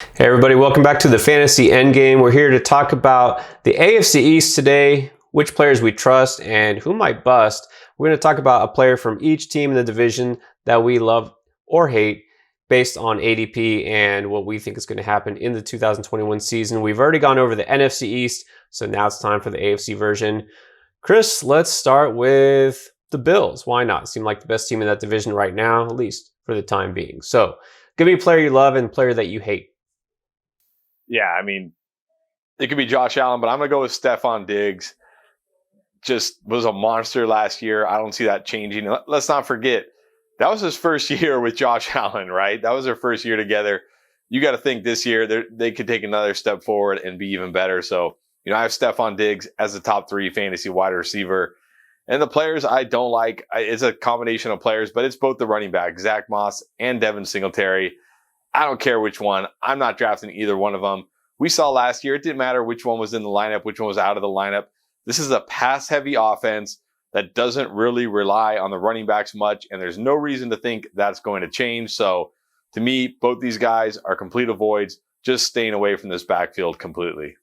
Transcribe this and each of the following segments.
Hey everybody, welcome back to the Fantasy Endgame. We're here to talk about the AFC East today, which players we trust and who might bust. We're going to talk about a player from each team in the division that we love or hate based on ADP and what we think is going to happen in the 2021 season. We've already gone over the NFC East, so now it's time for the AFC version. Chris, let's start with the Bills. Why not? Seem like the best team in that division right now, at least for the time being. So give me a player you love and a player that you hate. Yeah, I mean, it could be Josh Allen, but I'm going to go with Stephon Diggs. Just was a monster last year. I don't see that changing. Let's not forget, that was his first year with Josh Allen, right? That was their first year together. You got to think this year they could take another step forward and be even better. So, I have Stephon Diggs as the top 3 fantasy wide receiver. And the players I don't like, it's a combination of players, but it's both the running back, Zach Moss and Devin Singletary. I don't care which one. I'm not drafting either one of them. We saw last year, it didn't matter which one was in the lineup, which one was out of the lineup. This is a pass-heavy offense that doesn't really rely on the running backs much, and there's no reason to think that's going to change. So, to me, both these guys are complete avoids, just staying away from this backfield completely.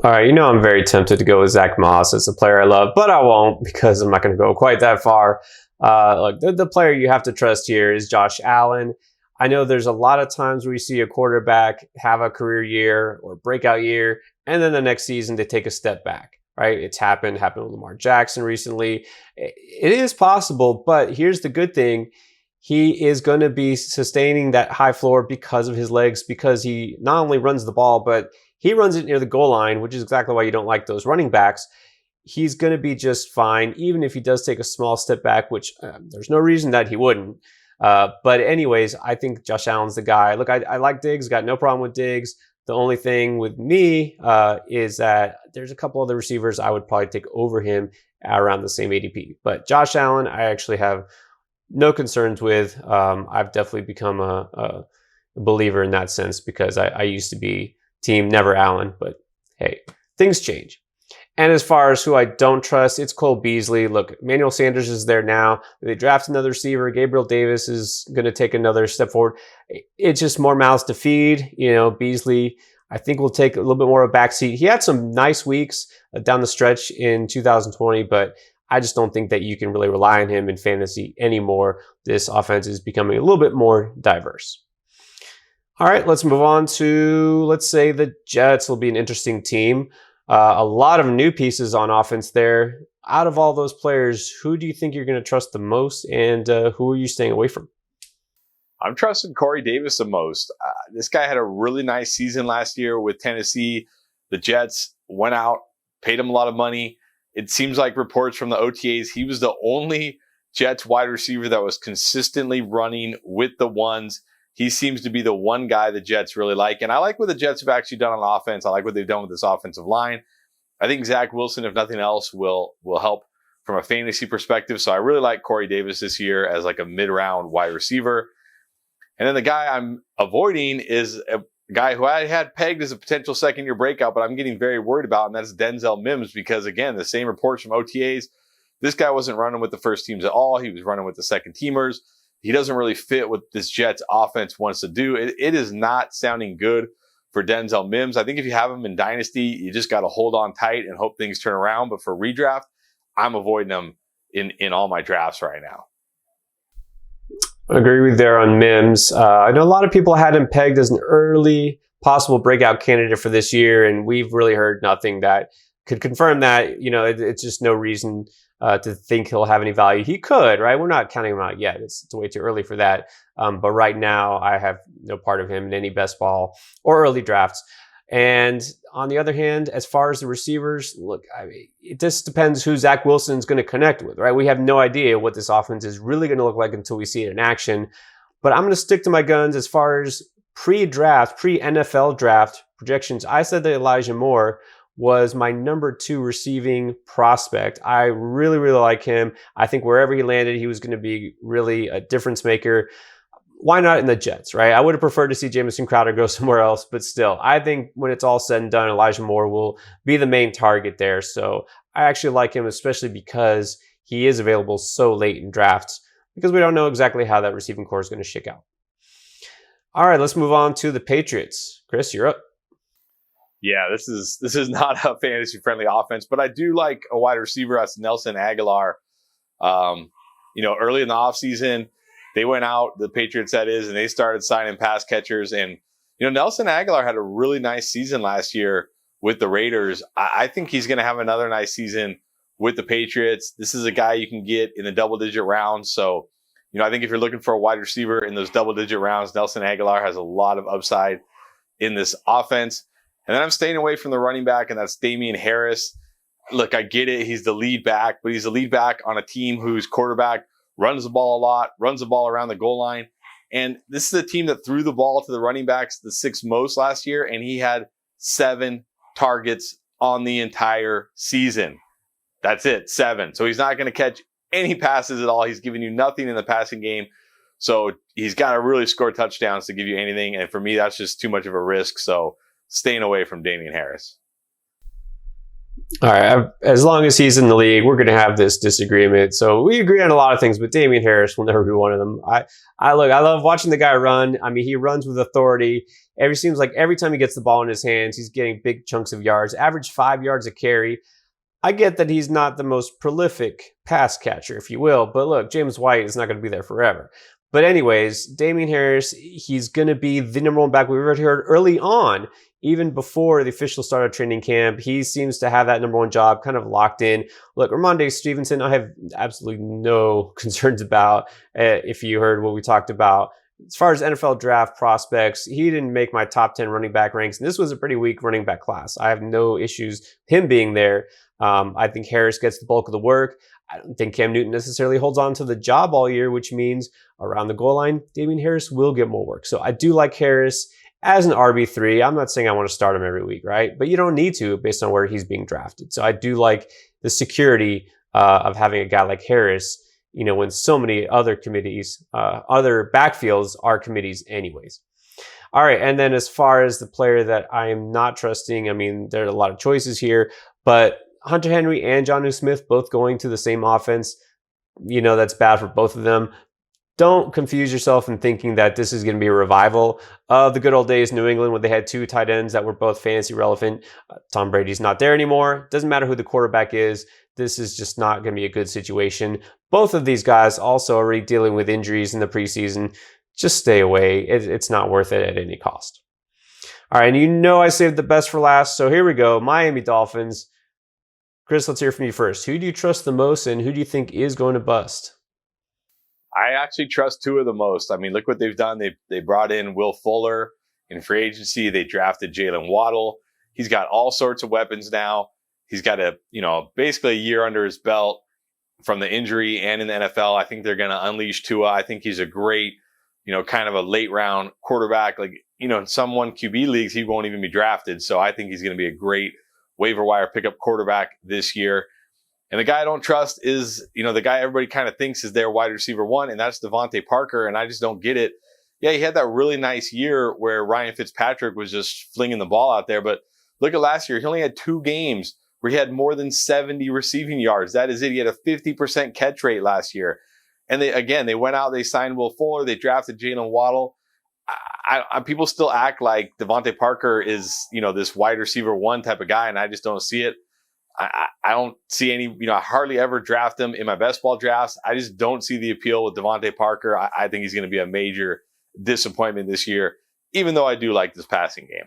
All right, I'm very tempted to go with Zach Moss as a player I love, but I won't because I'm not going to go quite that far. Look, the player you have to trust here is Josh Allen. I know there's a lot of times where you see a quarterback have a career year or breakout year, and then the next season they take a step back, right? It's happened with Lamar Jackson recently. It is possible, but here's the good thing. He is going to be sustaining that high floor because of his legs, because he not only runs the ball, but he runs it near the goal line, which is exactly why you don't like those running backs. He's going to be just fine, even if he does take a small step back, which there's no reason that he wouldn't. But anyways, I think Josh Allen's the guy. Look, I like Diggs, got no problem with Diggs. The only thing with me is that there's a couple other receivers I would probably take over him around the same ADP. But Josh Allen, I actually have no concerns with. I've definitely become a believer in that sense because I used to be team never Allen, but hey, things change. And as far as who I don't trust, it's Cole Beasley. Look, Emmanuel Sanders is there now. They draft another receiver. Gabriel Davis is going to take another step forward. It's just more mouths to feed. Beasley, I think, will take a little bit more of a backseat. He had some nice weeks down the stretch in 2020, but I just don't think that you can really rely on him in fantasy anymore. This offense is becoming a little bit more diverse. All right, let's move on to, let's say the Jets will be an interesting team. A lot of new pieces on offense there. Out of all those players, who do you think you're going to trust the most, and who are you staying away from? I'm trusting Corey Davis the most. This guy had a really nice season last year with Tennessee. The Jets went out, paid him a lot of money. It seems like reports from the OTAs, he was the only Jets wide receiver that was consistently running with the ones. He seems to be the one guy the Jets really like. And I like what the Jets have actually done on offense. I like what they've done with this offensive line. I think Zach Wilson, if nothing else, will help from a fantasy perspective. So I really like Corey Davis this year as like a mid-round wide receiver. And then the guy I'm avoiding is a guy who I had pegged as a potential second-year breakout, but I'm getting very worried about, and that's Denzel Mims because, again, the same reports from OTAs. This guy wasn't running with the first teams at all. He was running with the second teamers. He doesn't really fit what this Jets offense wants to do. It is not sounding good for Denzel Mims. I think if you have him in Dynasty, you just got to hold on tight and hope things turn around. But for redraft, I'm avoiding him in all my drafts right now. I agree with there on Mims. I know a lot of people had him pegged as an early possible breakout candidate for this year, and we've really heard nothing that could confirm that. It's just no reason to think he'll have any value. He could, right? We're not counting him out yet. It's way too early for that. But right now, I have no part of him in any best ball or early drafts. And on the other hand, as far as the receivers, look, it just depends who Zach Wilson's going to connect with, right? We have no idea what this offense is really going to look like until we see it in action. But I'm going to stick to my guns as far as pre-draft, pre-NFL draft projections. I said that Elijah Moore was my number 2 receiving prospect. I really, really like him. I think wherever he landed, he was going to be really a difference maker. Why not in the Jets, right? I would have preferred to see Jamison Crowder go somewhere else, but still, I think when it's all said and done, Elijah Moore will be the main target there. So I actually like him, especially because he is available so late in drafts, because we don't know exactly how that receiving core is going to shake out. All right, let's move on to the Patriots. Chris, you're up. Yeah, this is not a fantasy friendly offense, but I do like a wide receiver. That's Nelson Aguilar. Early in the offseason, they went out, the Patriots that is, and they started signing pass catchers. And, Nelson Aguilar had a really nice season last year with the Raiders. I think he's going to have another nice season with the Patriots. This is a guy you can get in the double-digit rounds. So, I think if you're looking for a wide receiver in those double-digit rounds, Nelson Aguilar has a lot of upside in this offense. And then I'm staying away from the running back, and that's Damian Harris. Look, I get it. He's the lead back, but he's the lead back on a team whose quarterback runs the ball a lot, runs the ball around the goal line. And this is a team that threw the ball to the running backs the sixth most last year, and he had 7 targets on the entire season. That's it, 7. So he's not going to catch any passes at all. He's giving you nothing in the passing game. So he's got to really score touchdowns to give you anything. And for me, that's just too much of a risk. So staying away from Damian Harris. All right. As long as he's in the league, we're going to have this disagreement. So we agree on a lot of things, but Damian Harris will never be one of them. I love watching the guy run. I mean, he runs with authority. It seems like every time he gets the ball in his hands, he's getting big chunks of yards, average 5 yards a carry. I get that he's not the most prolific pass catcher, if you will, but look, James White is not going to be there forever. But anyways, Damian Harris, he's going to be the number one back. We've already heard early on, even before the official start of training camp, he seems to have that number one job kind of locked in. Look, Ramondre Stevenson, I have absolutely no concerns about. If you heard what we talked about, as far as NFL draft prospects, he didn't make my top 10 running back ranks. And this was a pretty weak running back class. I have no issues him being there. I think Harris gets the bulk of the work. I don't think Cam Newton necessarily holds on to the job all year, which means around the goal line, Damian Harris will get more work. So I do like Harris as an RB3. I'm not saying I want to start him every week, right? But you don't need to based on where he's being drafted. So I do like the security of having a guy like Harris, when so many other committees, other backfields are committees anyways. All right. And then as far as the player that I am not trusting, I mean, there are a lot of choices here, but Hunter Henry and Jonnu Smith both going to the same offense, that's bad for both of them. Don't confuse yourself in thinking that this is going to be a revival of the good old days in New England when they had 2 tight ends that were both fantasy relevant. Tom Brady's not there anymore. Doesn't matter who the quarterback is. This is just not going to be a good situation. Both of these guys also already dealing with injuries in the preseason. Just stay away. It's not worth it at any cost. All right, and I saved the best for last. So here we go. Miami Dolphins. Chris, let's hear from you first. Who do you trust the most, and who do you think is going to bust? I actually trust 2 of the most. I mean, look what they've done. They brought in Will Fuller in free agency. They drafted Jalen Waddle. He's got all sorts of weapons now. He's got basically a year under his belt from the injury and in the NFL. I think they're going to unleash Tua. I think he's a great, kind of a late round quarterback. Like, in some 1 QB leagues, he won't even be drafted. So I think he's going to be a great waiver wire pickup quarterback this year. And the guy I don't trust is, the guy everybody kind of thinks is their wide receiver 1, and that's Devontae Parker. And I just don't get it. Yeah, he had that really nice year where Ryan Fitzpatrick was just flinging the ball out there. But look at last year. He only had 2 games where he had more than 70 receiving yards. That is it. He had a 50% catch rate last year. And they went out, they signed Will Fuller, they drafted Jalen Waddle. People still act like Devontae Parker is, this wide receiver 1 type of guy, and I just don't see it. I don't see any, I hardly ever draft him in my best ball drafts. I just don't see the appeal with Devontae Parker. I think he's going to be a major disappointment this year, even though I do like this passing game.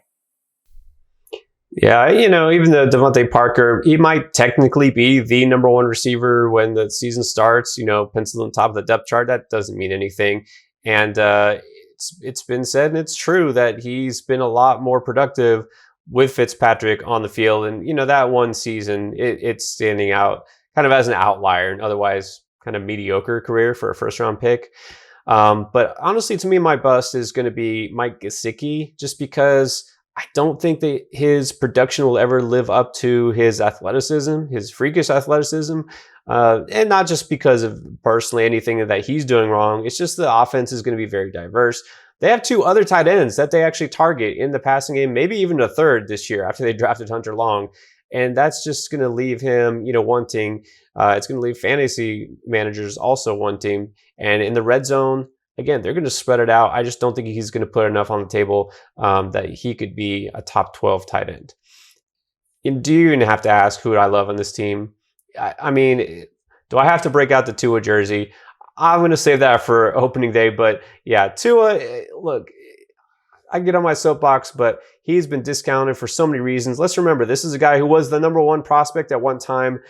Yeah, even though Devontae Parker, he might technically be the number 1 receiver when the season starts, penciled on top of the depth chart. That doesn't mean anything. And it's been said, and it's true, that he's been a lot more productive with Fitzpatrick on the field. And, that one season, it's standing out kind of as an outlier and otherwise kind of mediocre career for a first-round pick. But honestly, to me, my bust is going to be Mike Gesicki, just because I don't think that his production will ever live up to his athleticism, his freakish athleticism. And not just because of personally anything that he's doing wrong. It's just the offense is going to be very diverse. They have 2 other tight ends that they actually target in the passing game, maybe even a third this year after they drafted Hunter Long. And that's just going to leave him, wanting. It's going to leave fantasy managers also wanting. And in the red zone, again, they're going to spread it out. I just don't think he's going to put enough on the table that he could be a top 12 tight end. And do you even have to ask who I love on this team? I mean, do I have to break out the Tua jersey? I'm going to save that for opening day. But yeah, Tua, look, I get on my soapbox, but he's been discounted for so many reasons. Let's remember, this is a guy who was the #1 prospect at one time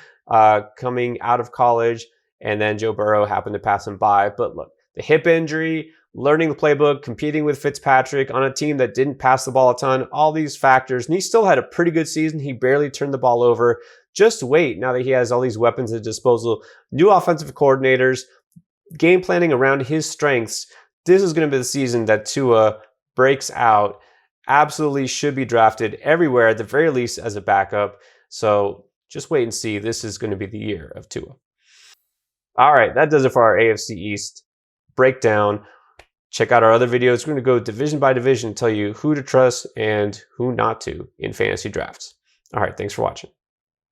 coming out of college, and then Joe Burrow happened to pass him by. But look, the hip injury, learning the playbook, competing with Fitzpatrick on a team that didn't pass the ball a ton, all these factors. And he still had a pretty good season. He barely turned the ball over. Just wait now that he has all these weapons at disposal, new offensive coordinators, game planning around his strengths. This is going to be the season that Tua breaks out. Absolutely should be drafted everywhere, at the very least as a backup. So just wait and see. This is going to be the year of Tua. All right, that does it for our AFC East breakdown. Check out our other videos. We're going to go division by division and tell you who to trust and who not to in fantasy drafts. All right, thanks for watching.